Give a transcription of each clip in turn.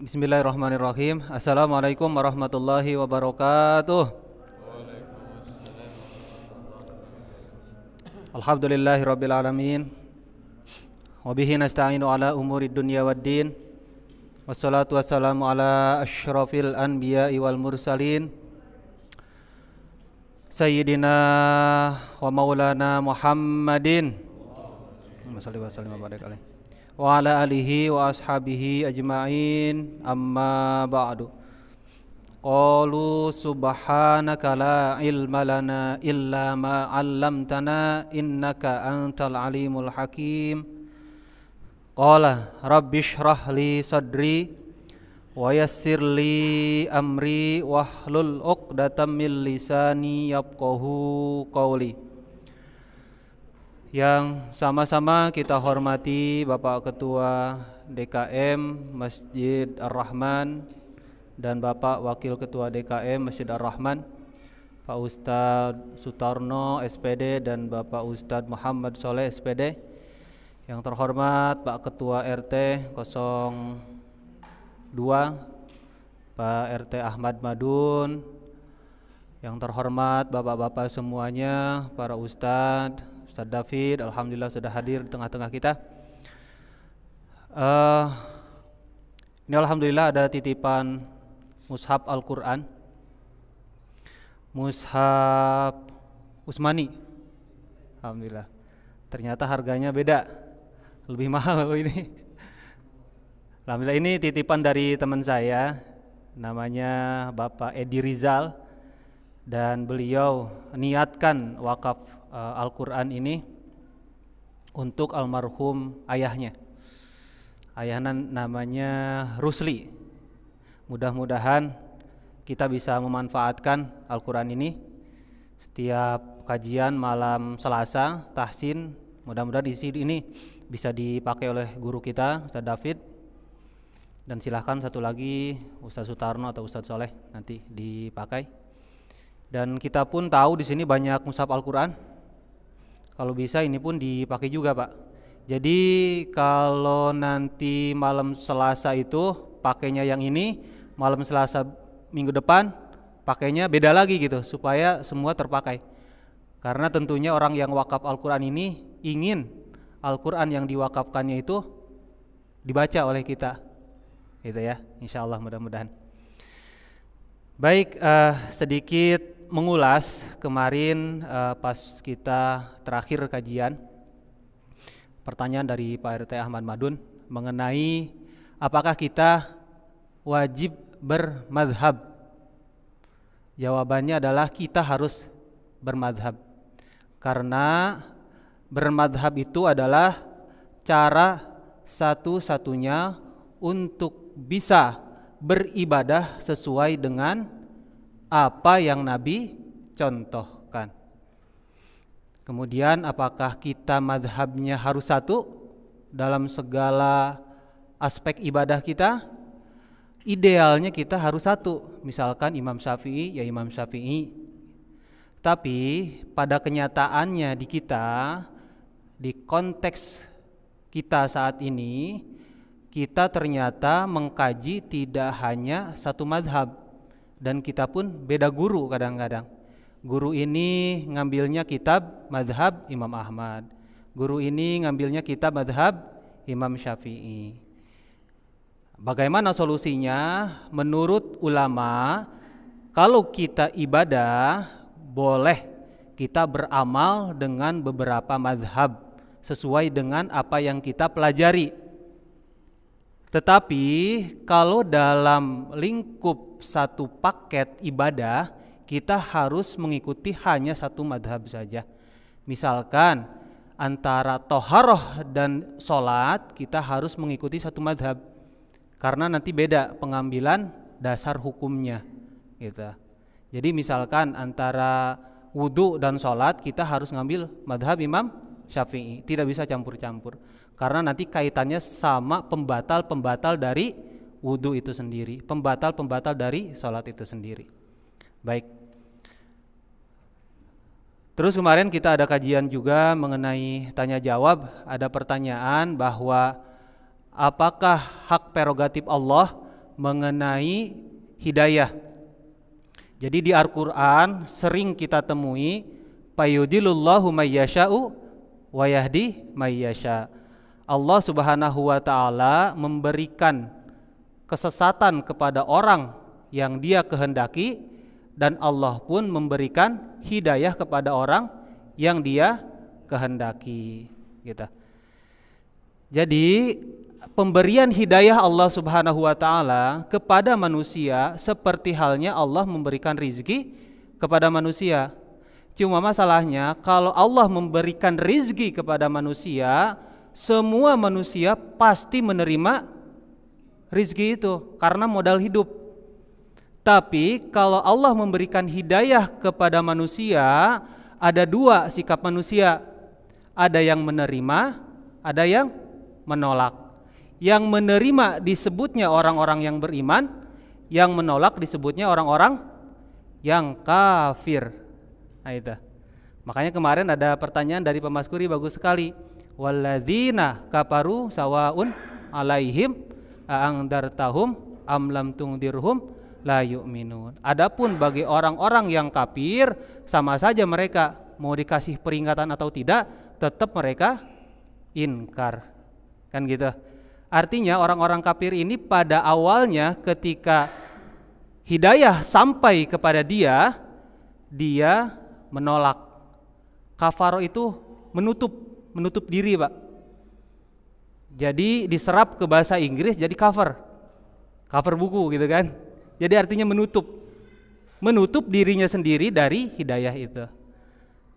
Bismillahirrahmanirrahim. Assalamualaikum warahmatullahi wabarakatuh. Alhamdulillahirabbil alamin. Wa bihi nasta'inu ala umuri dunya waddin. Wassalatu wassalamu ala asyrafil anbiya'i wal mursalin. Sayyidina wa maulana Muhammadin. Sallallahu alaihi wa barik wa ala alihi wa ashabihi ajma'in, amma ba'du. Qalu subhanaka la ilma lana illa ma 'allamtana innaka antal alimul hakim. Qala rabbi shrah li sadri wa yassir li amri wahlul 'uqdatam min lisani yafqahu qawli. Yang sama-sama kita hormati Bapak Ketua DKM Masjid Ar-Rahman dan Bapak Wakil Ketua DKM Masjid Ar-Rahman, Pak Ustadz Sutarno SPD dan Bapak Ustadz Muhammad Soleh SPD. Yang terhormat Pak Ketua RT 02 Pak RT Ahmad Madun. Yang terhormat Bapak-bapak semuanya, para Ustadz David, alhamdulillah sudah hadir di tengah-tengah kita. Ini alhamdulillah ada titipan mushaf Al-Quran, mushaf Usmani. Alhamdulillah. Ternyata harganya beda, lebih mahal ini. Alhamdulillah, ini titipan dari teman saya, namanya Bapak Edi Rizal, dan beliau niatkan wakaf Al-Quran ini untuk almarhum ayahnya. Ayahnya namanya Rusli. Mudah-mudahan kita bisa memanfaatkan Al-Quran ini setiap kajian malam Selasa, tahsin. Mudah-mudahan di sini ini bisa dipakai oleh guru kita, Ustaz David. Dan silahkan satu lagi Ustaz Sutarno atau Ustaz Soleh nanti dipakai. Dan kita pun tahu di sini banyak mushaf Al-Quran. Kalau bisa ini pun dipakai juga, Pak. Jadi kalau nanti malam Selasa itu pakainya yang ini, malam Selasa minggu depan pakainya beda lagi gitu, supaya semua terpakai. Karena tentunya orang yang wakaf Al-Quran ini ingin Al-Quran yang diwakafkannya itu dibaca oleh kita, gitu ya. Insya Allah, mudah-mudahan. Baik, sedikit mengulas kemarin pas kita terakhir kajian, pertanyaan dari Pak RT Ahmad Madun mengenai apakah kita wajib bermadhab. Jawabannya adalah kita harus bermadhab, karena bermadhab itu adalah cara satu-satunya untuk bisa beribadah sesuai dengan apa yang Nabi contohkan. Kemudian apakah kita madhabnya harus satu dalam segala aspek ibadah kita? Idealnya kita harus satu. Misalkan Imam Syafi'i, ya Imam Syafi'i. Tapi pada kenyataannya di kita, di konteks kita saat ini, kita ternyata mengkaji tidak hanya satu madhab. Dan kita pun beda guru kadang-kadang. Guru ini ngambilnya kitab madhab Imam Ahmad, guru ini ngambilnya kitab madhab Imam Syafi'i. Bagaimana solusinya? Menurut ulama, kalau kita ibadah, boleh kita beramal dengan beberapa madhab sesuai dengan apa yang kita pelajari. Tetapi kalau dalam lingkup satu paket ibadah, kita harus mengikuti hanya satu madhab saja. Misalkan antara toharoh dan sholat, kita harus mengikuti satu madhab, karena nanti beda pengambilan dasar hukumnya gitu. Jadi misalkan antara wudhu dan sholat, kita harus ngambil madhab Imam Syafi'i, tidak bisa campur-campur. Karena nanti kaitannya sama pembatal-pembatal dari wudhu itu sendiri, pembatal-pembatal dari sholat itu sendiri. Baik. Terus kemarin kita ada kajian juga mengenai tanya jawab. Ada pertanyaan bahwa apakah hak prerogatif Allah mengenai hidayah. Jadi di Al-Qur'an sering kita temui fayudilullahu mayyasha'u wa yahdi mayyasha. Allah Subhanahu wa taala memberikan kesesatan kepada orang yang Dia kehendaki, dan Allah pun memberikan hidayah kepada orang yang Dia kehendaki, gitu. Jadi pemberian hidayah Allah Subhanahu wa taala kepada manusia seperti halnya Allah memberikan rizki kepada manusia. Cuma masalahnya kalau Allah memberikan rizki kepada manusia, semua manusia pasti menerima rizki itu karena modal hidup. Tapi kalau Allah memberikan hidayah kepada manusia, ada dua sikap manusia. Ada yang menerima, ada yang menolak. Yang menerima disebutnya orang-orang yang beriman, yang menolak disebutnya orang-orang yang kafir. Nah itu. Makanya kemarin ada pertanyaan dari Pemaskuri bagus sekali. Walladzina kafaru sawaun alaihim a'angdartahum am lam tungdirhum la yu'minun. Adapun bagi orang-orang yang kafir, sama saja mereka mau dikasih peringatan atau tidak, tetap mereka inkar. Kan gitu. Artinya orang-orang kafir ini pada awalnya ketika hidayah sampai kepada dia menolak. Kafaro itu menutup diri, Pak. Jadi diserap ke bahasa Inggris jadi cover buku gitu kan. Jadi artinya menutup dirinya sendiri dari hidayah itu.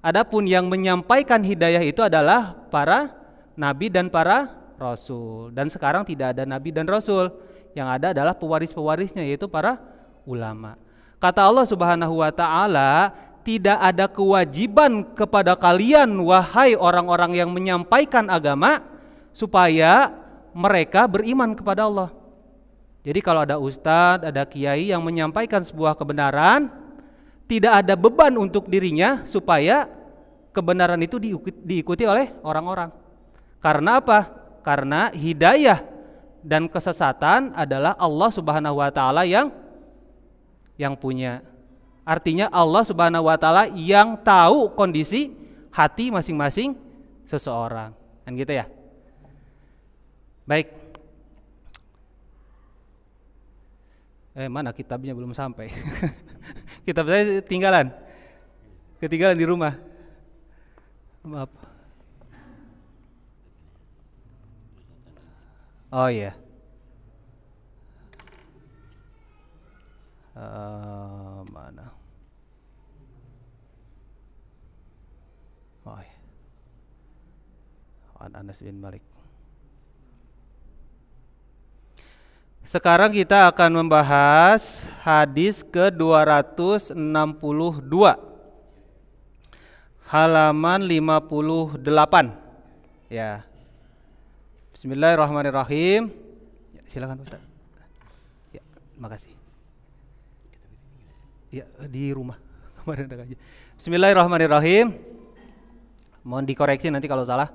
Adapun yang menyampaikan hidayah itu adalah para nabi dan para rasul. Dan sekarang tidak ada nabi dan rasul, yang ada adalah pewaris-pewarisnya, yaitu para ulama. Kata Allah Subhanahu wa taala, tidak ada kewajiban kepada kalian wahai orang-orang yang menyampaikan agama supaya mereka beriman kepada Allah. Jadi kalau ada ustadz, ada kiai yang menyampaikan sebuah kebenaran, tidak ada beban untuk dirinya supaya kebenaran itu diikuti oleh orang-orang. Karena apa? Karena hidayah dan kesesatan adalah Allah Subhanahu wa taala yang punya. Artinya Allah Subhanahu wa taala yang tahu kondisi hati masing-masing seseorang. Kan gitu ya? Baik. Mana kitabnya belum sampai. Kitab saya ketinggalan di rumah. Maaf. Oh iya. Mana? Oh iya. Anas bin Malik. Sekarang kita akan membahas hadis ke-262, halaman 58. Ya. Bismillahirrahmanirrahim. Ya, silakan Ustaz. Ya, makasih. Ya, di rumah. Kemarin ada aja. Bismillahirrahmanirrahim. Mohon dikoreksi nanti kalau salah.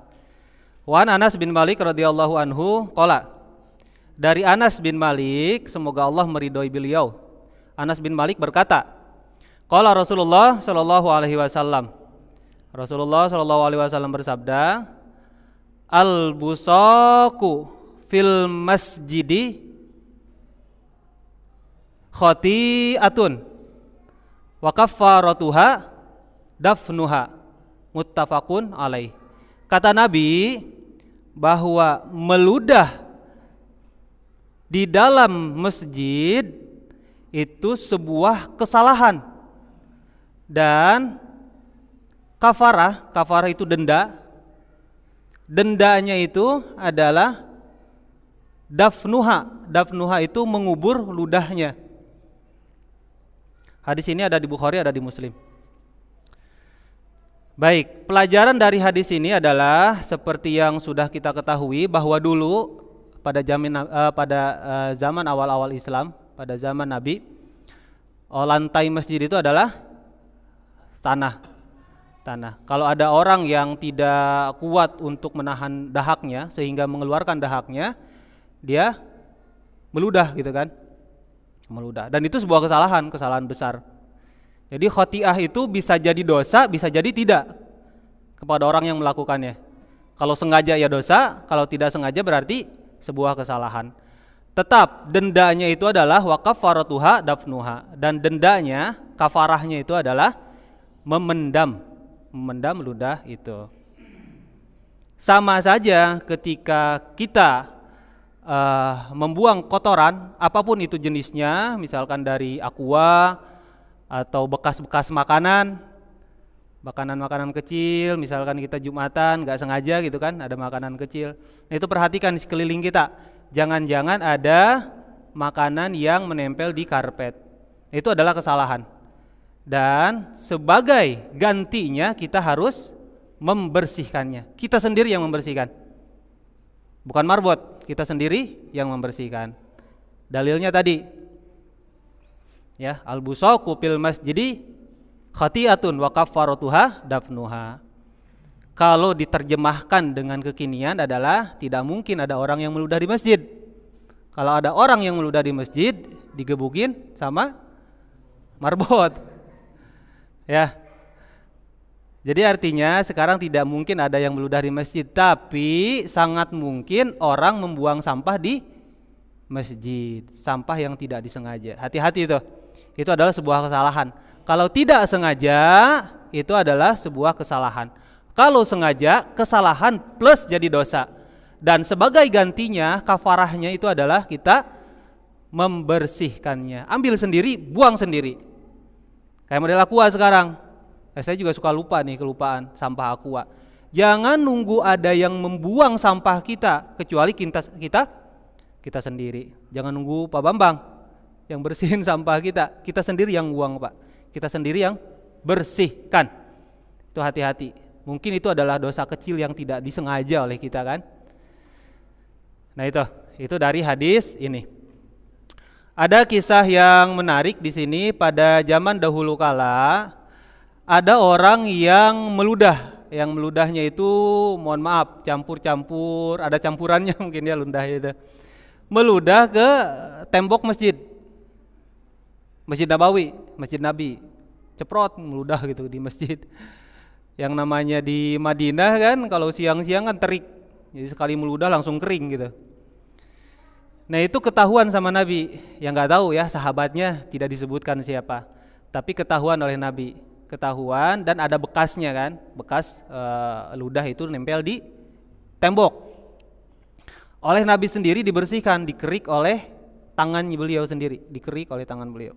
Wan Anas bin Malik radhiyallahu anhu qala. Dari Anas bin Malik, semoga Allah meridhoi beliau. Anas bin Malik berkata, qala Rasulullah sallallahu alaihi wasallam. Rasulullah sallallahu alaihi wasallam bersabda, al-busaqu fil masjidi khati'atun wa kaffaratuha dafnuha, muttafaqun alaih. Kata Nabi bahwa meludah di dalam masjid itu sebuah kesalahan, dan kafarah itu dendanya itu adalah dafnuha itu mengubur ludahnya. Hadis ini ada di Bukhari, ada di Muslim. Baik, pelajaran dari hadis ini adalah seperti yang sudah kita ketahui bahwa dulu pada zaman awal-awal Islam, pada zaman Nabi, lantai masjid itu adalah tanah. Kalau ada orang yang tidak kuat untuk menahan dahaknya sehingga mengeluarkan dahaknya, dia meludah gitu kan. Meludah. Dan itu sebuah kesalahan besar. Jadi khoti'ah itu bisa jadi dosa, bisa jadi tidak kepada orang yang melakukannya. Kalau sengaja ya dosa, kalau tidak sengaja berarti sebuah kesalahan. Tetap dendanya itu adalah wa kafaratuha dafnuha, dan dendanya, kafarahnya itu adalah memendam ludah itu. Sama saja ketika kita membuang kotoran apapun itu jenisnya, misalkan dari aqua atau bekas-bekas makanan kecil, misalkan kita Jumatan nggak sengaja gitu kan, ada makanan kecil. Nah, itu perhatikan di sekeliling kita, jangan-jangan ada makanan yang menempel di karpet. Itu adalah kesalahan. Dan sebagai gantinya kita harus membersihkannya. Kita sendiri yang membersihkan. Bukan marbot, kita sendiri yang membersihkan. Dalilnya tadi, ya, al-busaqu fil masjidi khati'atun wa kafaratuha dafnuha. Kalau diterjemahkan dengan kekinian adalah tidak mungkin ada orang yang meludah di masjid. Kalau ada orang yang meludah di masjid, digebukin sama marbot. Ya. Jadi artinya sekarang tidak mungkin ada yang meludah di masjid, tapi sangat mungkin orang membuang sampah di masjid, sampah yang tidak disengaja. Hati-hati itu. Itu adalah sebuah kesalahan. Kalau tidak sengaja, itu adalah sebuah kesalahan. Kalau sengaja, kesalahan plus jadi dosa. Dan sebagai gantinya, kafarahnya itu adalah kita membersihkannya. Ambil sendiri, buang sendiri. Kayak model aqua sekarang. Saya juga suka lupa nih, kelupaan sampah aqua. Jangan nunggu ada yang membuang sampah kita, kecuali kita sendiri. Jangan nunggu Pak Bambang yang bersihin sampah kita sendiri yang buang, Pak. Kita sendiri yang bersihkan. Itu hati-hati. Mungkin itu adalah dosa kecil yang tidak disengaja oleh kita kan. Nah itu dari hadis ini. Ada kisah yang menarik di sini. Pada zaman dahulu kala ada orang yang meludah. Yang meludahnya itu mohon maaf campur-campur, ada campurannya mungkin ya ludah itu. Meludah ke tembok masjid Nabawi, Masjid Nabi. Ceprot meludah gitu di masjid. Yang namanya di Madinah kan kalau siang-siang kan terik. Jadi sekali meludah langsung kering gitu. Nah itu ketahuan sama Nabi. Yang nggak tahu ya sahabatnya, tidak disebutkan siapa. Tapi ketahuan oleh Nabi. Ketahuan dan ada bekasnya kan. Bekas ludah itu nempel di tembok. Oleh Nabi sendiri dibersihkan, dikerik oleh tangan beliau sendiri. Dikerik oleh tangan beliau.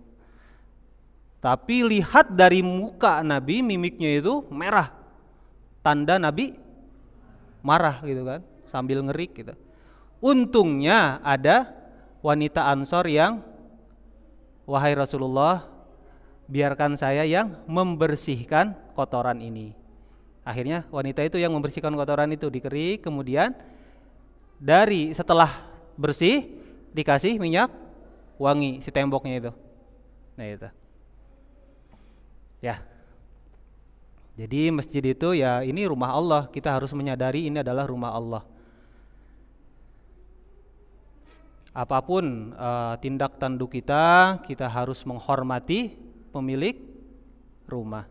Tapi lihat dari muka Nabi, mimiknya itu merah. Tanda Nabi marah gitu kan, sambil ngerik gitu. Untungnya ada wanita Ansor yang, wahai Rasulullah, biarkan saya yang membersihkan kotoran ini. Akhirnya wanita itu yang membersihkan kotoran itu, dikerik, kemudian setelah bersih dikasih minyak wangi si temboknya itu. Nah itu. Ya. Jadi masjid itu ya ini rumah Allah, kita harus menyadari ini adalah rumah Allah. Apapun tindak tanduk kita harus menghormati pemilik rumah.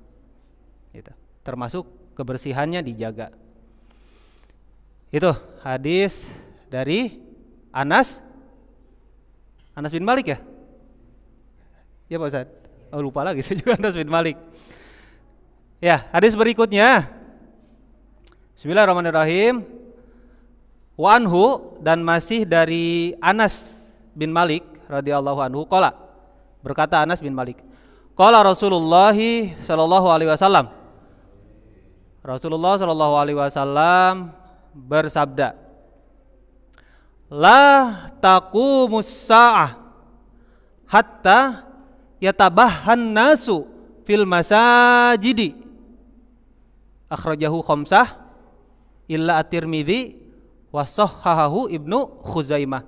Gitu. Termasuk kebersihannya dijaga. Itu hadis dari Anas bin Malik ya? Ya Pak Ustaz. Oh lupa lagi saya juga Anas bin Malik. Ya, hadis berikutnya. Bismillahirrahmanirrahim. Wa anhu, dan masih dari Anas bin Malik radhiyallahu anhu qala. Berkata Anas bin Malik, qala Rasulullah sallallahu alaihi wasallam. Rasulullah sallallahu alaihi wasallam bersabda, la taqumus sa'ah hatta yatabahan nasu fil masajidi. Akhrajahu khamsah illa at-Tirmidzi wa sahhahahu Ibnu Khuzaimah.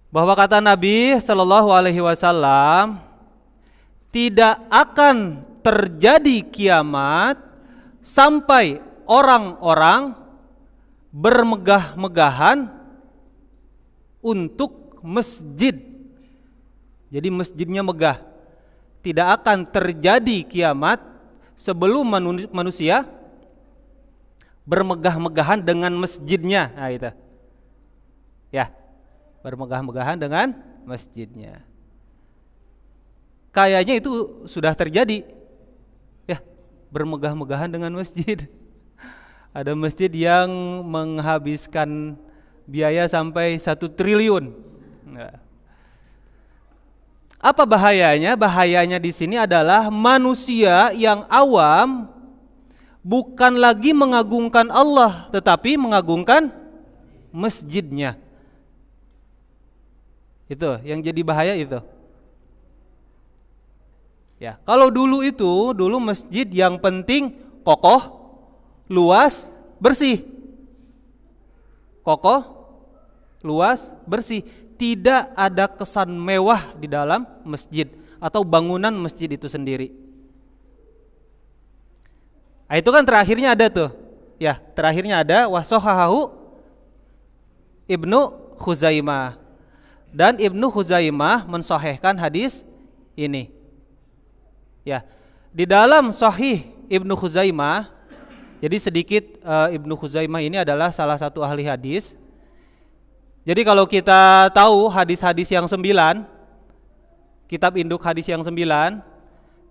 Bahwa kata Nabi sallallahu alaihi wasallam, tidak akan terjadi kiamat sampai orang-orang bermegah-megahan untuk masjid Jadi masjidnya megah. Tidak akan terjadi kiamat sebelum manusia bermegah-megahan dengan masjidnya. Nah itu. Ya, bermegah-megahan dengan masjidnya. Kayaknya itu sudah terjadi. Ya, bermegah-megahan dengan masjid. Ada masjid yang menghabiskan biaya sampai 1 triliun. Nah. Apa bahayanya? Bahayanya di sini adalah manusia yang awam bukan lagi mengagungkan Allah, tetapi mengagungkan masjidnya. Itu yang jadi bahaya itu. Ya, kalau dulu masjid yang penting kokoh, luas, bersih. Kokoh, luas, bersih. Tidak ada kesan mewah di dalam masjid atau bangunan masjid itu sendiri. Nah, itu kan terakhirnya ada tuh. Ya, terakhirnya ada wasohahu Ibnu Khuzaimah. Dan Ibnu Khuzaimah mensahihkan hadis ini. Ya, di dalam Sahih Ibnu Khuzaimah, jadi sedikit Ibnu Khuzaimah ini adalah salah satu ahli hadis. Jadi kalau kita tahu hadis-hadis yang 9, kitab induk hadis yang 9,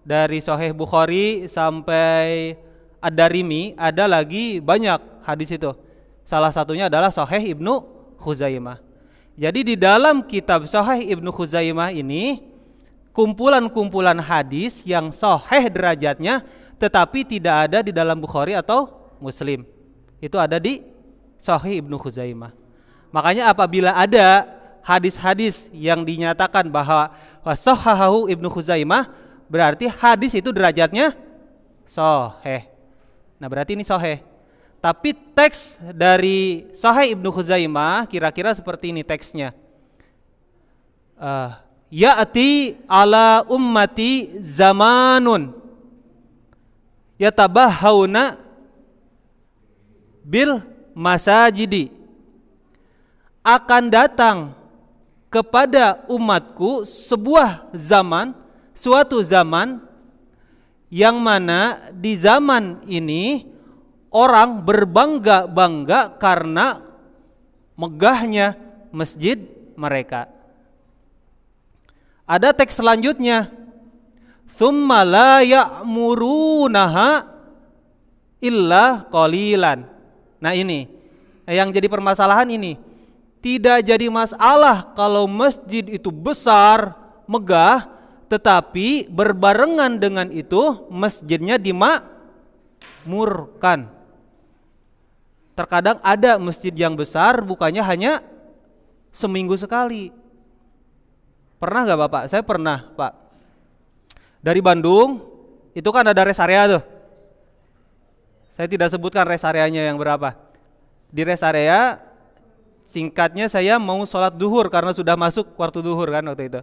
dari Sahih Bukhari sampai Ad-Darimi, ada lagi banyak hadis itu. Salah satunya adalah Sahih Ibnu Khuzaimah. Jadi di dalam kitab Sahih Ibnu Khuzaimah ini, kumpulan-kumpulan hadis yang sahih derajatnya, tetapi tidak ada di dalam Bukhari atau Muslim. Itu ada di Sahih Ibnu Khuzaimah. Makanya apabila ada hadis-hadis yang dinyatakan bahwa wasohahu Ibnu Khuzaimah, berarti hadis itu derajatnya sahih. Nah berarti ini sahih. Tapi teks dari Sahih Ibnu Khuzaimah kira-kira seperti ini teksnya. Ya'ti ala ummati zamanun yatabahhauna bil masajidi. Akan datang kepada umatku sebuah zaman, suatu zaman yang mana di zaman ini orang berbangga-bangga karena megahnya masjid mereka. Ada teks selanjutnya, tsumma la ya'murunaha illa qalilan. Nah ini yang jadi permasalahan ini. Tidak jadi masalah kalau masjid itu besar, megah, tetapi berbarengan dengan itu masjidnya dimakmurkan. Terkadang ada masjid yang besar bukannya hanya seminggu sekali. Pernah gak Bapak? Saya pernah Pak. Dari Bandung, itu kan ada rest area tuh. Saya tidak sebutkan rest areanya yang berapa. Di rest area, singkatnya saya mau sholat duhur karena sudah masuk waktu duhur kan waktu itu.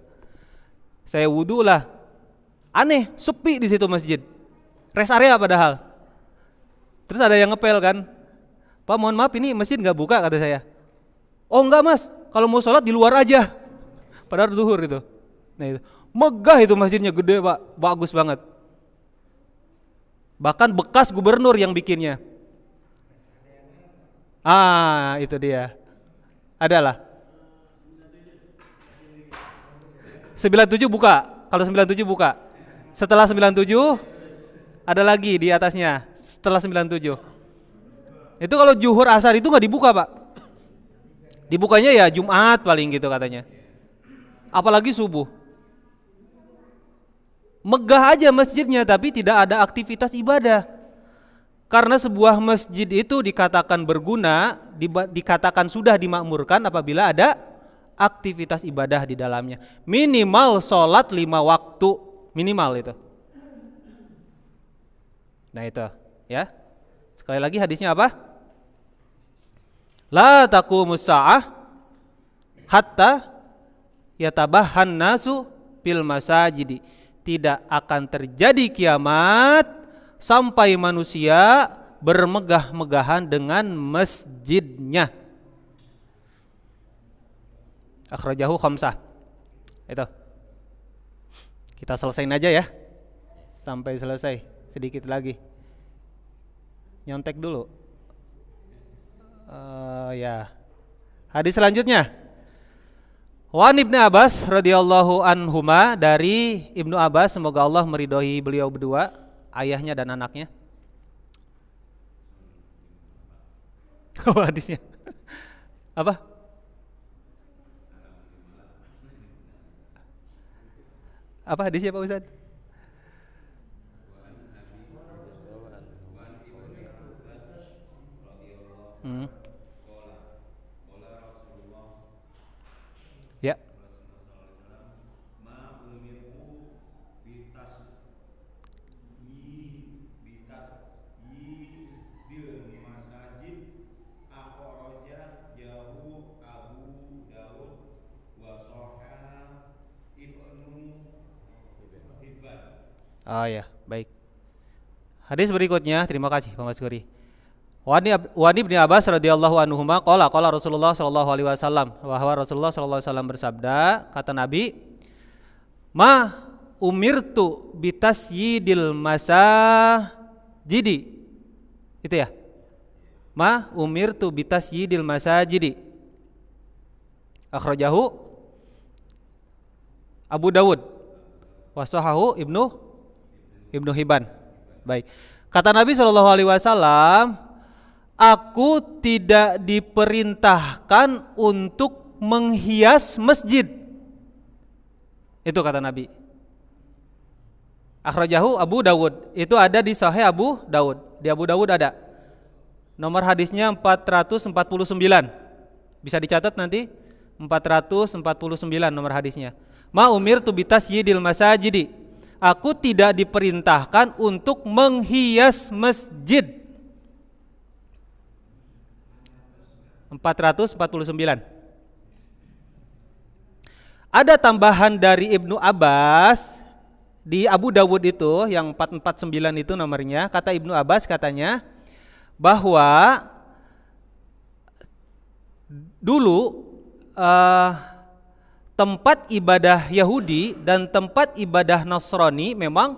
Saya wudhu lah. Aneh, sepi di situ masjid. Rest area padahal. Terus ada yang ngepel kan. Pak mohon maaf ini masjid gak buka kata saya. Oh enggak mas, kalau mau sholat di luar aja. Padahal duhur itu. Nah itu. Megah itu masjidnya, gede Pak, bagus banget. Bahkan bekas gubernur yang bikinnya. Itu dia. Adalah 97 buka. Kalau 97 buka. Setelah 97 ada lagi di atasnya. Setelah 97. Itu kalau zuhur asar itu nggak dibuka Pak. Dibukanya ya Jumat paling gitu katanya. Apalagi subuh. Megah aja masjidnya tapi tidak ada aktivitas ibadah. Karena sebuah masjid itu dikatakan berguna, dikatakan sudah dimakmurkan apabila ada aktivitas ibadah di dalamnya. Minimal sholat 5 waktu, minimal itu. Nah itu, ya. Sekali lagi hadisnya apa? La taqumus sa'ah hatta yatabahan nasu fil masajidi. Tidak akan terjadi kiamat sampai manusia bermegah-megahan dengan masjidnya. Akhrajahu khamsah. Itu. Kita selesain aja ya, sampai selesai. Sedikit lagi. Nyontek dulu. Ya. Hadis selanjutnya. Wan Ibnu Abbas radhiyallahu anhuma, dari Ibnu Abbas, semoga Allah meridhoi beliau berdua, ayahnya dan anaknya. Oh, hadisnya. Apa? Apa hadisnya Pak Ustaz? Ya. Oh ya, baik. Hadis berikutnya, terima kasih Pak Mas Guri. Wani bin Abbas radhiyallahu anhuma qala Rasulullah sallallahu alaihi wasallam, bahwa Rasulullah sallallahu alaihi wasallam bersabda, kata Nabi, "Ma umirtu bitasyidil masajidi." Itu ya. Ma umirtu bitasyidil masajidi. Akhrajahu Abu Dawud wa sahahu Ibnu Hibban. Baik. Kata Nabi sallallahu alaihi wasallam, aku tidak diperintahkan untuk menghias masjid. Itu kata Nabi. Akhrajahu Abu Dawud. Itu ada di Sahih Abu Dawud. Di Abu Dawud ada. Nomor hadisnya 449. Bisa dicatat nanti. 449 nomor hadisnya. Ma umirtu bitasyidil masajidi. Aku tidak diperintahkan untuk menghias masjid. 449. Ada tambahan dari Ibnu Abbas di Abu Dawud itu, yang 449 itu nomornya. Kata Ibnu Abbas, katanya bahwa dulu tempat ibadah Yahudi dan tempat ibadah Nasrani memang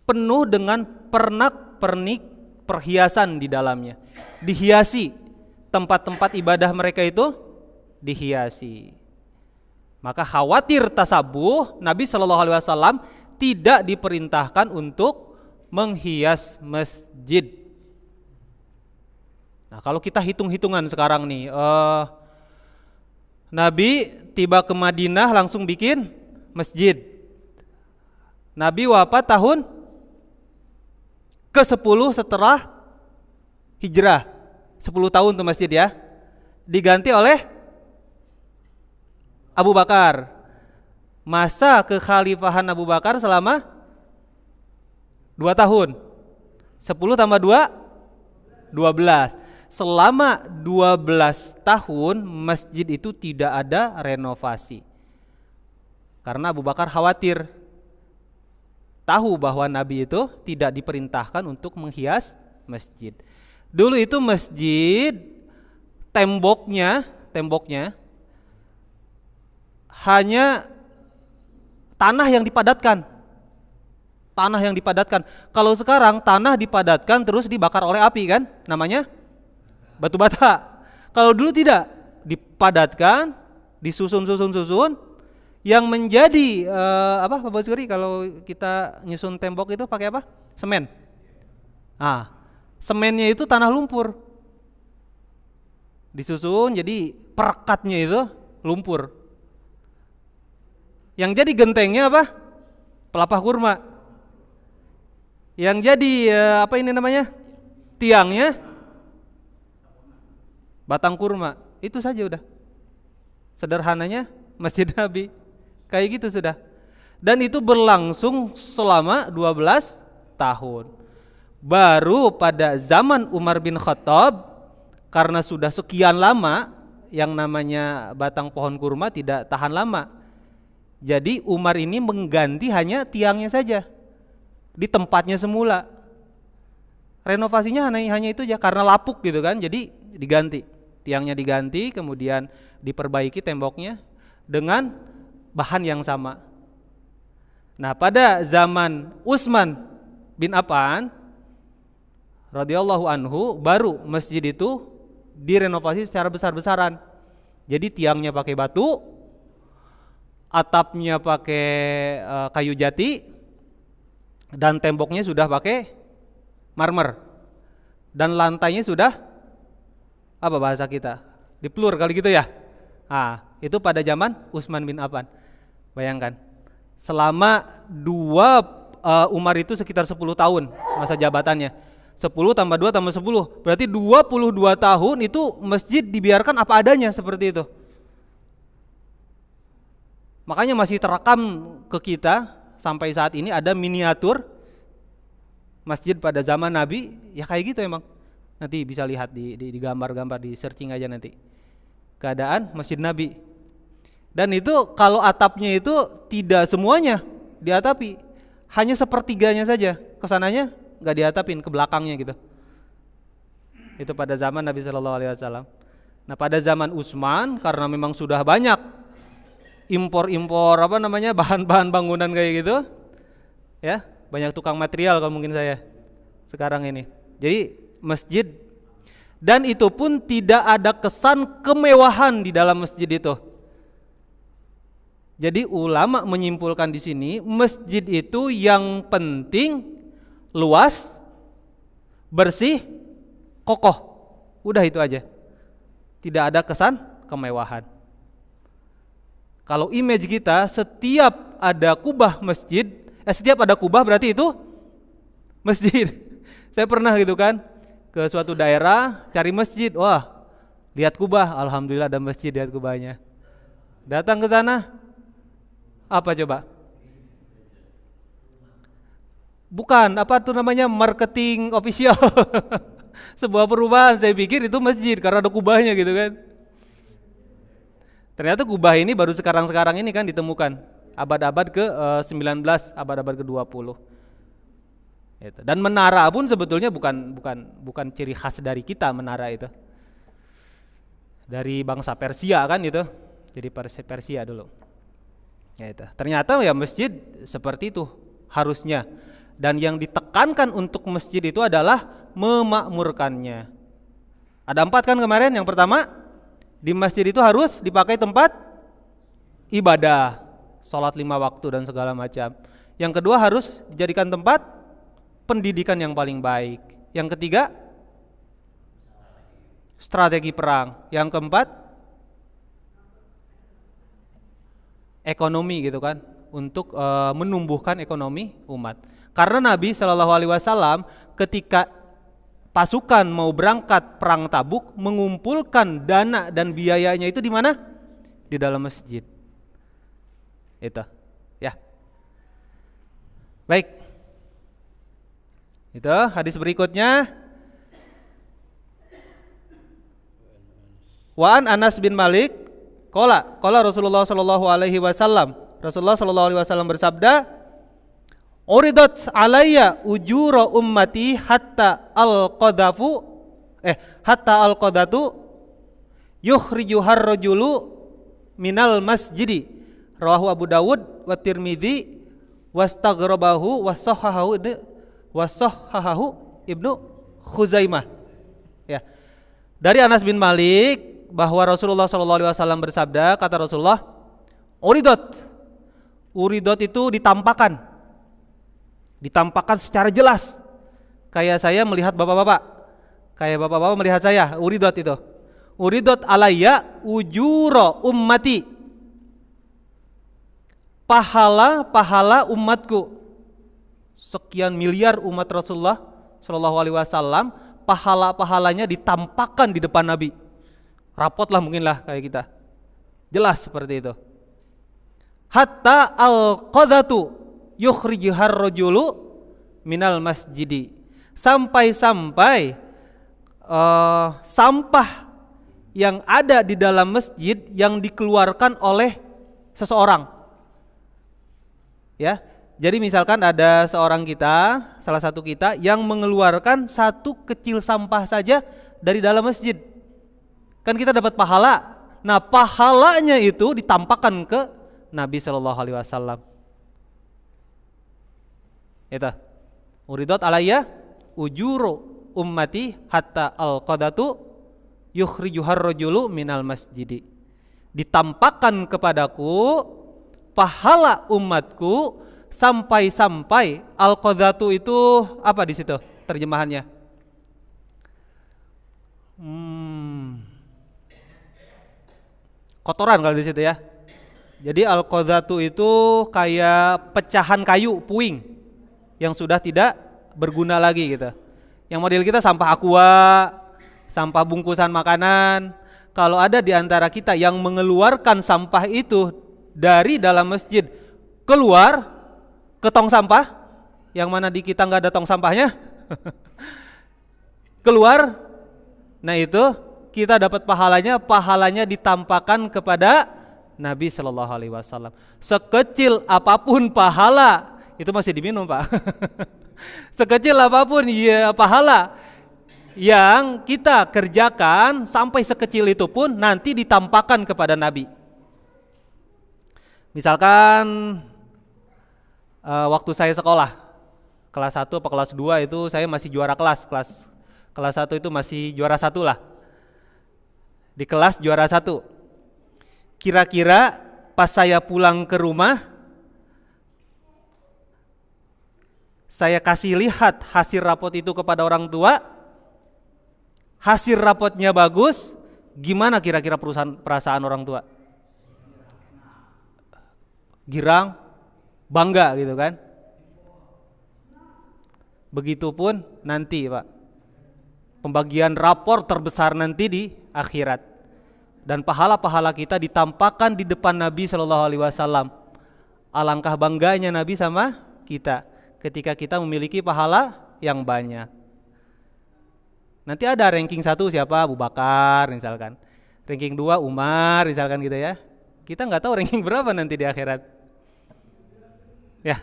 penuh dengan pernak-pernik perhiasan di dalamnya. Dihiasi, tempat-tempat ibadah mereka itu dihiasi. Maka khawatir tasabuh, Nabi Shallallahu Alaihi Wasallam tidak diperintahkan untuk menghias masjid. Nah, kalau kita hitung-hitungan sekarang nih, Nabi tiba ke Madinah langsung bikin masjid. Nabi wafat tahun ke-10 setelah hijrah. 10 tahun tuh masjid ya. Diganti oleh Abu Bakar. Masa kekhalifahan Abu Bakar selama 2 tahun. 10 tambah 2, 12. Selama 12 tahun masjid itu tidak ada renovasi. Karena Abu Bakar khawatir, tahu bahwa Nabi itu tidak diperintahkan untuk menghias masjid. Dulu itu masjid temboknya hanya tanah yang dipadatkan. Kalau sekarang tanah dipadatkan terus dibakar oleh api kan, namanya batu bata. Kalau dulu tidak, dipadatkan, disusun. Yang menjadi apa Pak Basuri, kalau kita nyusun tembok itu pakai apa? Semen. Ah, semennya itu tanah lumpur. Disusun jadi perekatnya itu lumpur. Yang jadi gentengnya apa? Pelepah kurma. Yang jadi apa ini namanya? Tiangnya batang kurma. Itu saja udah. Sederhananya Masjid Nabi. Kayak gitu sudah. Dan itu berlangsung selama 12 tahun. Baru pada zaman Umar bin Khattab, karena sudah sekian lama yang namanya batang pohon kurma tidak tahan lama, jadi Umar ini mengganti hanya tiangnya saja di tempatnya semula. Renovasinya hanya itu aja, karena lapuk gitu kan, jadi diganti, tiangnya diganti, kemudian diperbaiki temboknya dengan bahan yang sama. Nah, pada zaman Utsman bin Affan radhiyallahu anhu baru masjid itu direnovasi secara besar-besaran. Jadi tiangnya pakai batu, atapnya pakai kayu jati, dan temboknya sudah pakai marmer, dan lantainya sudah apa bahasa kita? Diplur kali gitu ya. Ah, itu pada zaman Utsman bin Affan. Bayangkan, selama Umar itu sekitar 10 tahun masa jabatannya. 10 tambah 2 tambah 10, berarti 22 tahun itu masjid dibiarkan apa adanya seperti itu. Makanya masih terekam ke kita sampai saat ini ada miniatur masjid pada zaman Nabi, ya kayak gitu emang. Nanti bisa lihat di gambar-gambar, di searching aja nanti. Keadaan Masjid Nabi. Dan itu kalau atapnya itu tidak semuanya diatapi, hanya sepertiganya saja. Kesananya nggak diatapin, ke belakangnya gitu. Itu pada zaman Nabi SAW. Nah, pada zaman Utsman karena memang sudah banyak impor bahan-bahan bangunan kayak gitu, ya banyak tukang material kalau mungkin saya sekarang ini. Jadi masjid, dan itu pun tidak ada kesan kemewahan di dalam masjid itu. Jadi ulama menyimpulkan di sini masjid itu yang penting luas, bersih, kokoh. Udah itu aja. Tidak ada kesan kemewahan. Kalau image kita setiap ada kubah masjid, setiap ada kubah berarti itu masjid. Saya pernah gitu kan ke suatu daerah cari masjid, wah lihat kubah, alhamdulillah ada masjid, lihat kubahnya. Datang ke sana, apa coba? Bukan, apa tuh namanya, marketing official. Sebuah perubahan, saya pikir itu masjid karena ada kubahnya gitu kan. Ternyata kubah ini baru sekarang-sekarang ini kan ditemukan, abad-abad ke-19, abad-abad ke-20. Dan menara pun sebetulnya bukan ciri khas dari kita, menara itu. Dari bangsa Persia kan itu. Jadi Persia dulu. Ya itu. Ternyata ya masjid seperti itu harusnya. Dan yang ditekankan untuk masjid itu adalah memakmurkannya. Ada 4 kan kemarin. Yang pertama, di masjid itu harus dipakai tempat ibadah, sholat 5 waktu dan segala macam. Yang kedua, harus dijadikan tempat pendidikan yang paling baik. Yang ketiga, strategi perang. Yang keempat, ekonomi gitu kan, untuk menumbuhkan ekonomi umat. Karena Nabi SAW ketika pasukan mau berangkat perang Tabuk, mengumpulkan dana dan biayanya itu di mana? Di dalam masjid. Itu, ya. Baik. Itu hadis berikutnya. Wa an Anas bin Malik qala Rasulullah sallallahu alaihi wasallam. Rasulullah sallallahu alaihi wasallam bersabda, "Uridat alayya ujura ummati hatta al-qadatu yukhrijuhar rajulu minal masjidi." Rawahu Abu Dawud wa Tirmidzi wastaghrabahu wasahhahahu Ibnu Khuzaimah. Ya. Dari Anas bin Malik bahwa Rasulullah sallallahu alaihi wasallam bersabda, kata Rasulullah, Uridot itu ditampakkan secara jelas. Kayak saya melihat bapak-bapak, kayak bapak-bapak melihat saya. Uridot alayya ujuro ummati, pahala umatku. Sekian miliar umat Rasulullah Shallallahu Alaihi Wasallam, pahalanya ditampakkan di depan Nabi. Rapot lah mungkin lah kayak kita. Jelas seperti itu. Hatta al-qadatu yukhrijuhar rajulu minal masjidi. Sampai sampah yang ada di dalam masjid yang dikeluarkan oleh seseorang. Ya. Jadi misalkan ada salah satu kita yang mengeluarkan satu kecil sampah saja dari dalam masjid, kan kita dapat pahala. Nah, pahalanya itu ditampakkan ke Nabi Shallallahu Alaihi Wasallam. Itu. Uridat alayya ujuru ummati hatta al-qadatu yukhrijuhar rajulu minal masjidi. Ditampakkan kepadaku pahala umatku sampai-sampai al-qadatu itu apa di situ terjemahannya? Kotoran kalau di situ ya. Jadi al-qadatu itu kayak pecahan kayu, puing yang sudah tidak berguna lagi gitu. Yang model kita sampah aqua, sampah bungkusan makanan. Kalau ada di antara kita yang mengeluarkan sampah itu dari dalam masjid keluar ke tong sampah, yang mana di kita nggak ada tong sampahnya, keluar, nah itu kita dapat pahalanya ditampakkan kepada Nabi Shallallahu Alaihi Wasallam. Sekecil apapun pahala itu masih diminum Pak. Sekecil apapun ya pahala yang kita kerjakan sampai sekecil itu pun nanti ditampakkan kepada Nabi. Misalkan waktu saya sekolah kelas 1 atau kelas 2 itu saya masih juara kelas 1 itu masih juara 1 lah. Di kelas juara 1. Kira-kira pas saya pulang ke rumah, saya kasih lihat hasil rapot itu kepada orang tua, hasil rapotnya bagus, gimana kira-kira perasaan orang tua? Girang, bangga gitu kan? Begitupun nanti Pak, pembagian rapor terbesar nanti di akhirat, dan pahala-pahala kita ditampakkan di depan Nabi Shallallahu Alaihi Wasallam. Alangkah bangganya Nabi sama kita ketika kita memiliki pahala yang banyak. Nanti ada ranking 1 siapa? Abu Bakar misalkan, ranking 2 Umar misalkan gitu ya. Kita nggak tahu ranking berapa nanti di akhirat ya.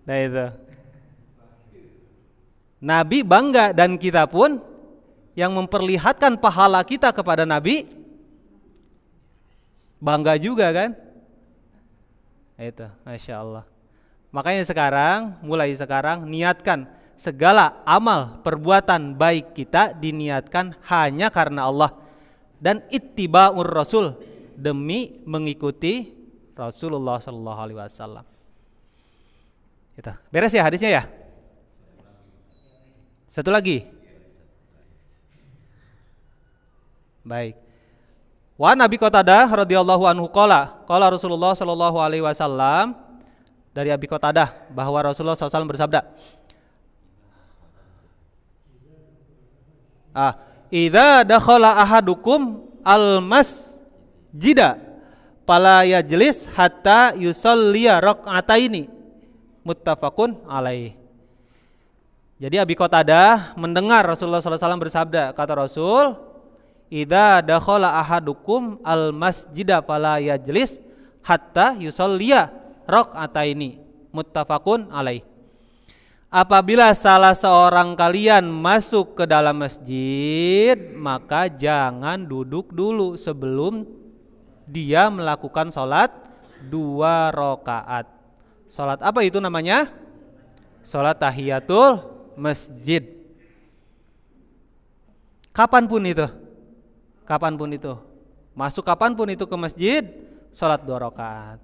Nah itu Nabi bangga, dan kita pun yang memperlihatkan pahala kita kepada Nabi bangga juga kan. Itu Masya Allah. Makanya mulai sekarang niatkan segala amal perbuatan baik kita diniatkan hanya karena Allah, dan ittiba'ur rasul, demi mengikuti Rasulullah Sallallahu Alaihi Wasallam. Itu beres ya hadisnya ya. Satu lagi. Baik. Wa Nabi Qatadah radhiyallahu anhu qala Rasulullah sallallahu alaihi wasallam, dari Abi Qatadah bahwa Rasulullah SAW bersabda, idza dakhala ahadukum al-masjida fala yajlis hatta yusalliya rak'ataini, muttafaqun alaih. Jadi Abi Qatadah mendengar Rasulullah SAW bersabda, kata Rasul, idza dakhala ahadukum al-masjida fala yajlis hatta yusalliya rak'ataini, muttafaqun alaih. Apabila salah seorang kalian masuk ke dalam masjid, maka jangan duduk dulu sebelum dia melakukan sholat 2 rakaat. Sholat apa itu namanya? Sholat tahiyatul masjid. Kapanpun itu, masuk kapanpun itu ke masjid, sholat 2 rakaat.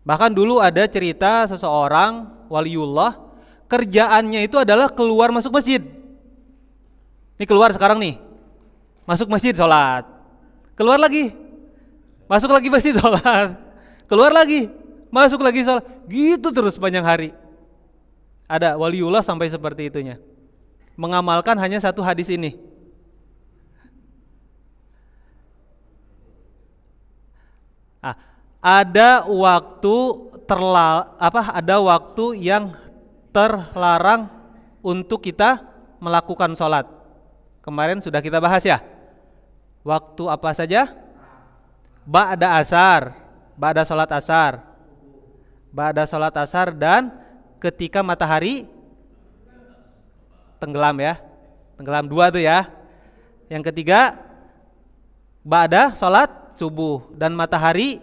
Bahkan dulu ada cerita seseorang waliullah, kerjaannya itu adalah keluar masuk masjid. Ini keluar sekarang nih, masuk masjid sholat, keluar lagi, masuk lagi masjid sholat, keluar lagi, masuk lagi sholat, gitu terus sepanjang hari. Ada waliullah sampai seperti itunya, mengamalkan hanya 1 hadis ini. Ada waktu yang terlarang untuk kita melakukan sholat. Kemarin sudah kita bahas ya. Waktu apa saja? Ba'da asar, ba'da sholat asar, dan ketika matahari tenggelam ya. Tenggelam 2 tuh ya. Yang ketiga ba'da sholat subuh dan matahari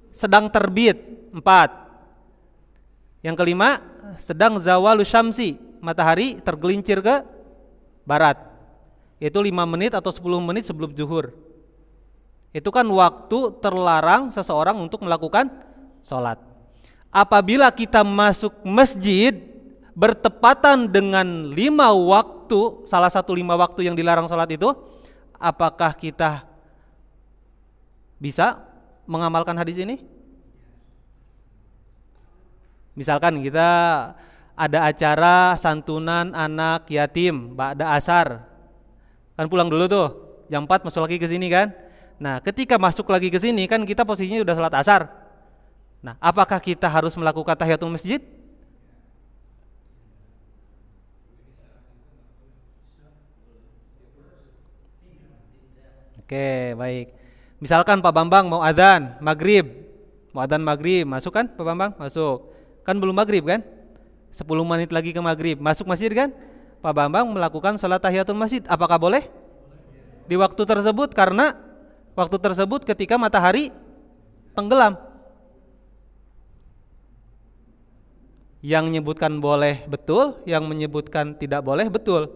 sedang terbit 4. Yang kelima, sedang zawalu syamsi, matahari tergelincir ke barat. Itu 5 menit atau 10 menit sebelum zuhur. Itu kan waktu terlarang seseorang untuk melakukan sholat. Apabila kita masuk masjid bertepatan dengan 5 waktu, salah satu 5 waktu yang dilarang sholat itu, apakah kita bisa mengamalkan hadis ini? Misalkan kita ada acara santunan anak yatim ba'da asar, kan pulang dulu tuh jam 4 masuk lagi ke sini kan. Nah ketika masuk lagi ke sini kan kita posisinya udah sholat asar. Nah apakah kita harus melakukan tahiyatul masjid? Oke baik. Misalkan Pak Bambang mau adzan maghrib, masuk kan Pak Bambang? Masuk. Kan belum maghrib kan? 10 menit lagi ke maghrib, masuk masjid kan? Pak Bambang melakukan sholat tahiyatul masjid, apakah boleh? Di waktu tersebut, karena waktu tersebut ketika matahari tenggelam. Yang menyebutkan boleh betul, yang menyebutkan tidak boleh betul.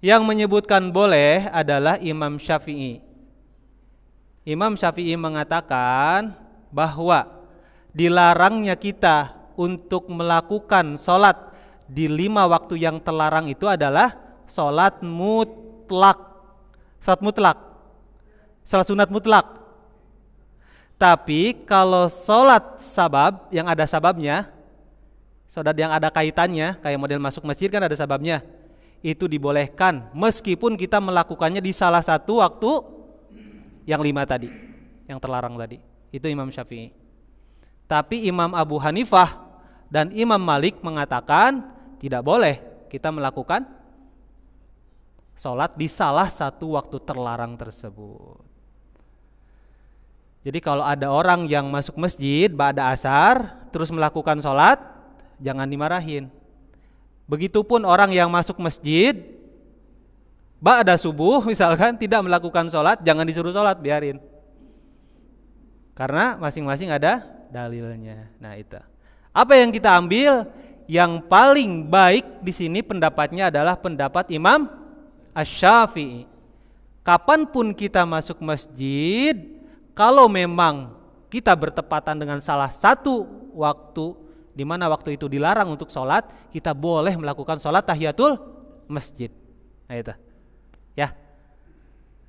Yang menyebutkan boleh adalah Imam Syafi'i. Imam Syafi'i mengatakan bahwa dilarangnya kita untuk melakukan sholat di 5 waktu yang terlarang itu adalah sholat mutlak. Sholat mutlak, sholat sunat mutlak. Tapi kalau sholat sabab, yang ada sababnya, sholat yang ada kaitannya, kayak model masuk masjid kan ada sababnya, itu dibolehkan meskipun kita melakukannya di salah satu waktu yang 5 tadi, yang terlarang tadi. Itu Imam Syafi'i. Tapi Imam Abu Hanifah dan Imam Malik mengatakan tidak boleh kita melakukan sholat di salah satu waktu terlarang tersebut. Jadi kalau ada orang yang masuk masjid ba'da asar terus melakukan sholat, jangan dimarahin. Begitupun orang yang masuk masjid ba'da subuh misalkan tidak melakukan sholat, jangan disuruh sholat, biarin. Karena masing-masing ada dalilnya. Nah itu. Apa yang kita ambil? Yang paling baik di sini pendapatnya adalah pendapat Imam Asy-Syafi'i. Kapanpun kita masuk masjid, kalau memang kita bertepatan dengan salah satu waktu di mana waktu itu dilarang untuk sholat, kita boleh melakukan sholat tahiyatul masjid. Nah itu. Ya.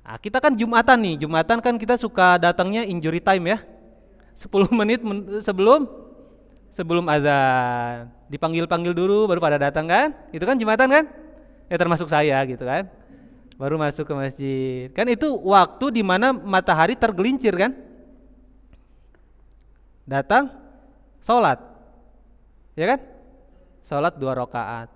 Nah, kita kan Jumatan nih, Jumatan kan kita suka datangnya injury time ya, 10 menit sebelum azan, dipanggil-panggil dulu baru pada datang kan, itu kan Jumatan kan, ya termasuk saya gitu kan, baru masuk ke masjid, kan itu waktu dimana matahari tergelincir kan, datang, sholat, ya kan, sholat 2 rakaat,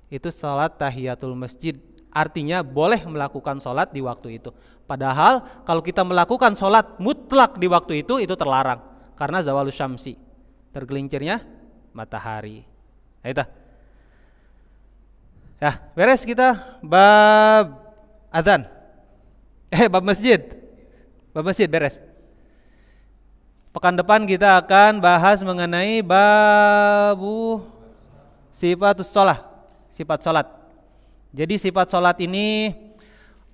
itu sholat tahiyatul masjid. Artinya boleh melakukan sholat di waktu itu. Padahal kalau kita melakukan sholat mutlak di waktu itu terlarang. Karena zawalus syamsi, tergelincirnya matahari. Nah, itu. Ya, beres kita bab adzan. Bab masjid. Bab masjid beres. Pekan depan kita akan bahas mengenai babu sifatus sholah, sifat sholat. Jadi sifat sholat ini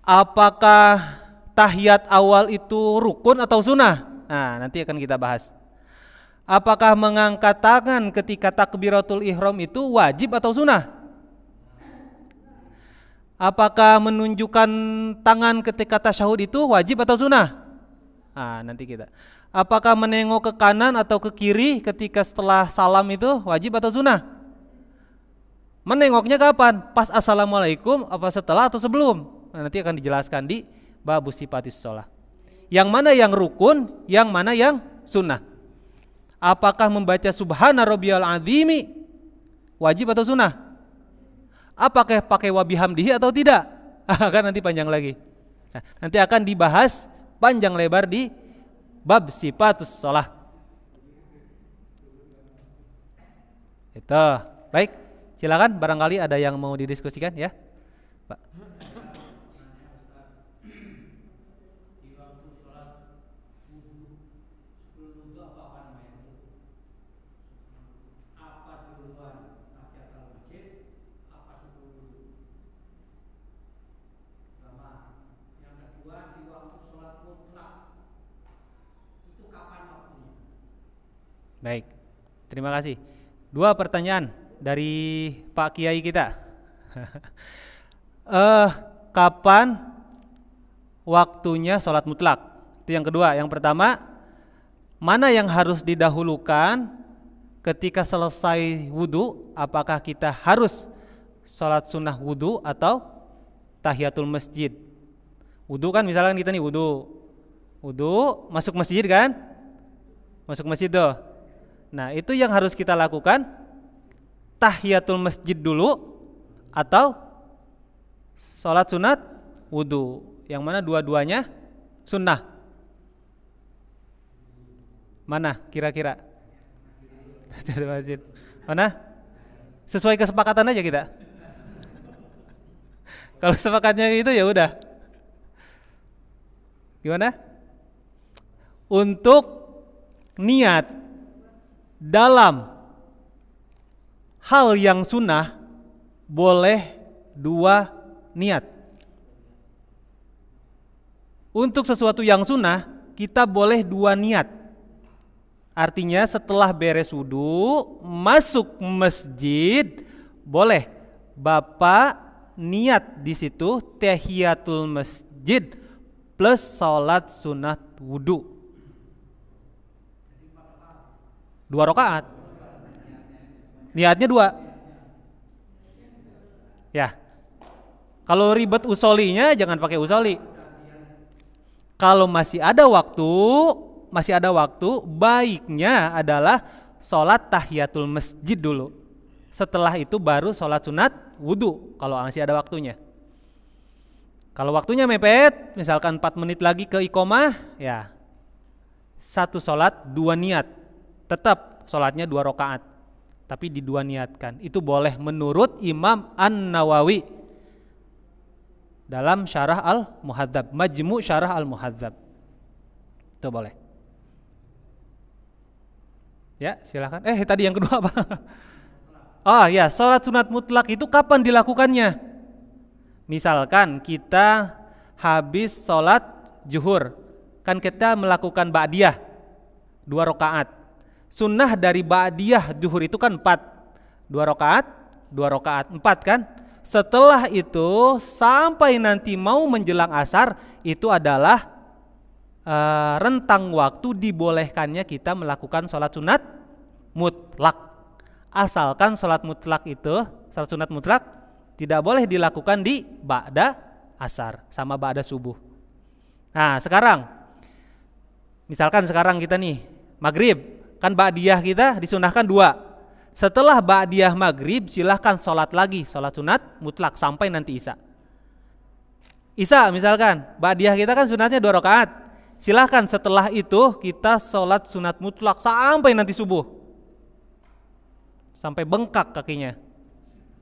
apakah tahiyat awal itu rukun atau sunnah? Nah nanti akan kita bahas. Apakah mengangkat tangan ketika takbiratul ihram itu wajib atau sunnah? Apakah menunjukkan tangan ketika tasyahud itu wajib atau sunnah? Nah nanti kita. Apakah menengok ke kanan atau ke kiri ketika setelah salam itu wajib atau sunnah? Menengoknya kapan? Pas assalamualaikum apa setelah atau sebelum? Nah, nanti akan dijelaskan di bab sifatis shalah. Yang mana yang rukun, yang mana yang sunnah? Apakah membaca subhana rabbiyal azimi wajib atau sunnah? Apakah pakai wabihamdihi atau tidak? Kan nanti panjang lagi. Nah, nanti akan dibahas panjang lebar di bab sifatus shalah. Itu. Baik. Silakan, barangkali ada yang mau didiskusikan ya, Pak. Baik, terima kasih. Dua pertanyaan dari Pak Kiai kita. Kapan waktunya sholat mutlak? Itu yang kedua. Yang pertama, mana yang harus didahulukan ketika selesai wudhu? Apakah kita harus sholat sunnah wudhu atau tahiyatul masjid? Wudhu kan misalkan kita nih wudhu masuk masjid kan? Masuk masjid tuh. Nah itu yang harus kita lakukan, tahiyatul masjid dulu atau sholat sunat wudhu, yang mana dua-duanya sunnah. Mana kira-kira? Tahiyatul masjid. Mana? Sesuai kesepakatan aja kita. Kalau sepakatnya itu ya udah. Gimana? Untuk niat dalam hal yang sunnah boleh dua niat. Untuk sesuatu yang sunnah kita boleh dua niat. Artinya setelah beres wudu masuk masjid boleh Bapak niat di situ tahiyatul masjid plus sholat sunat wudu 2 rakaat. Niatnya 2. Ya. Kalau ribet usolinya jangan pakai usoli. Kalau masih ada waktu, baiknya adalah sholat tahiyatul masjid dulu. Setelah itu baru sholat sunat wudu kalau masih ada waktunya. Kalau waktunya mepet, misalkan 4 menit lagi ke iqomah, ya 1 sholat 2 niat. Tetap sholatnya 2 rakaat, tapi di 2 niatkan. Itu boleh menurut Imam An-Nawawi dalam Syarah Al-Muhadzab, Majmu' Syarah Al-Muhadzab. Itu boleh. Ya, silakan. Tadi yang kedua apa? Oh ya, sholat sunat mutlak itu kapan dilakukannya? Misalkan kita habis sholat zuhur, kan kita melakukan ba'diyah 2 rakaat. Sunnah dari ba'diyah zuhur itu kan 4, 2 rakaat 4 kan. Setelah itu sampai nanti mau menjelang asar itu adalah rentang waktu dibolehkannya kita melakukan sholat sunat mutlak. Asalkan sholat sunat mutlak tidak boleh dilakukan di ba'da asar sama ba'da subuh. Nah sekarang misalkan sekarang kita nih maghrib, kan ba'diyah kita disunahkan 2. Setelah ba'diyah maghrib silahkan sholat lagi, sholat sunat mutlak sampai nanti isya. Isya misalkan ba'diyah kita kan sunatnya 2 rakaat, silahkan setelah itu kita sholat sunat mutlak sampai nanti subuh, sampai bengkak kakinya,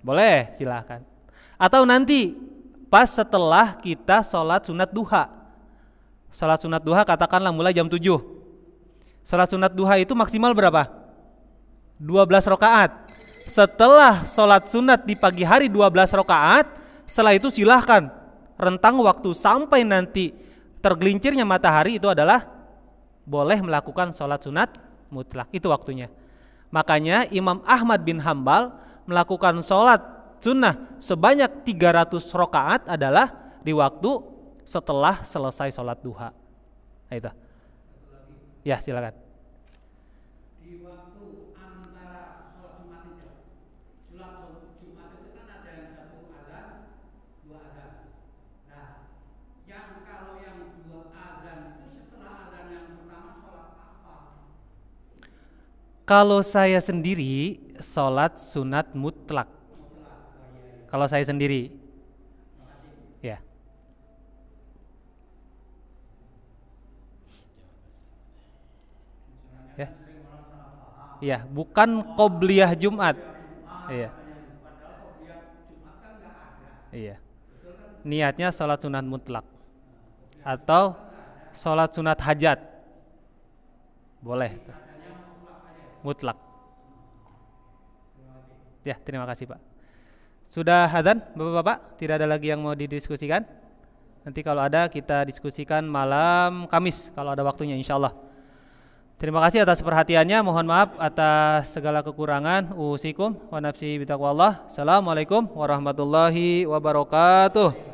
boleh silahkan. Atau nanti pas setelah kita sholat sunat duha, sholat sunat duha katakanlah mulai jam 7. Sholat sunat duha itu maksimal berapa? 12 rakaat. Setelah sholat sunat di pagi hari 12 rakaat, setelah itu silahkan rentang waktu sampai nanti tergelincirnya matahari itu adalah boleh melakukan sholat sunat mutlak. Itu waktunya. Makanya Imam Ahmad bin Hambal melakukan sholat sunnah sebanyak 300 rakaat adalah di waktu setelah selesai sholat duha. Nah, itu. Ya silakan. Di waktu antara sholat Jumat itu, sholat Jumat itu kan ada yang 1 adzan, 2 adzan. Nah, kalau yang 2 adzan itu setelah adzan yang pertama sholat apa? Kalau saya sendiri sholat sunat mutlak. Kalau saya sendiri, ya. Ya. Iya, bukan qobliyah Jumat. Iya. Iya. Niatnya sholat sunat mutlak atau sholat sunat hajat. Boleh. Mutlak. Ya, terima kasih Pak. Sudah azan Bapak-bapak? Tidak ada lagi yang mau didiskusikan? Nanti kalau ada kita diskusikan malam Kamis kalau ada waktunya insyaallah. Terima kasih atas perhatiannya. Mohon maaf atas segala kekurangan. Usikum wa nafsi bitaqwallah. Assalamualaikum warahmatullahi wabarakatuh.